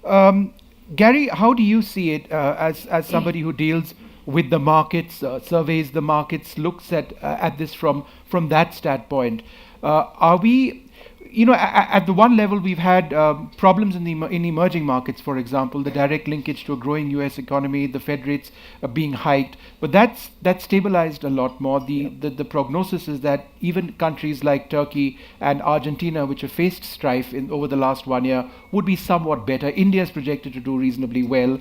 Gary, how do you see it as somebody who deals with the markets, surveys the markets, looks at this from that standpoint? Are we, at the one level, we've had problems in emerging markets, for example, the direct linkage to a growing U.S. economy, the Fed rates being hiked, but that's stabilized a lot more. The prognosis is that even countries like Turkey and Argentina, which have faced strife over the last 1 year, would be somewhat better. India is projected to do reasonably well.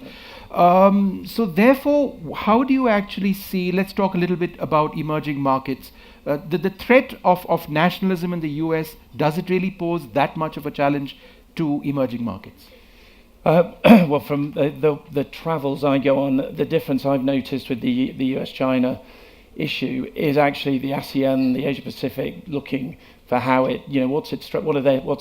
So therefore, how do you actually see, let's talk a little bit about emerging markets. The threat of nationalism in the US, does it really pose that much of a challenge to emerging markets? Well, from the travels I go on, the difference I've noticed with the US-China issue is actually the ASEAN, the Asia-Pacific, looking for how it, what's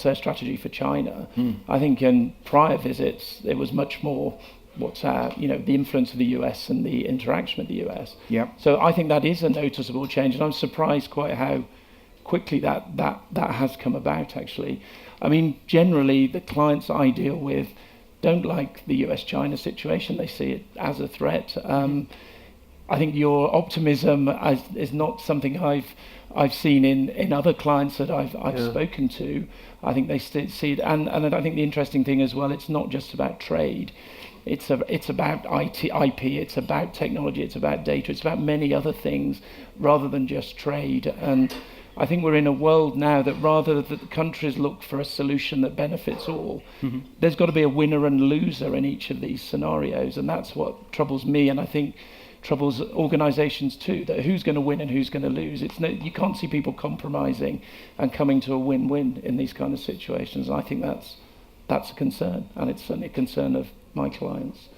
their strategy for China. I think in prior visits, it was much more the influence of the US and the interaction with the US. Yeah. So I think that is a noticeable change, and I'm surprised quite how quickly that has come about, actually. I mean, generally, the clients I deal with don't like the US-China situation. They see it as a threat. I think your optimism is not something I've seen in other clients that I've spoken to. I think they see it, and I think the interesting thing as well, it's not just about trade. It's about IP, it's about technology, it's about data, it's about many other things rather than just trade. And I think we're in a world now that rather that countries look for a solution that benefits all, there's got to be a winner and loser in each of these scenarios, and that's what troubles me, and I think troubles organisations too, that who's going to win and who's going to lose. You can't see people compromising and coming to a win-win in these kind of situations. I think that's a concern, and it's certainly a concern of my clients.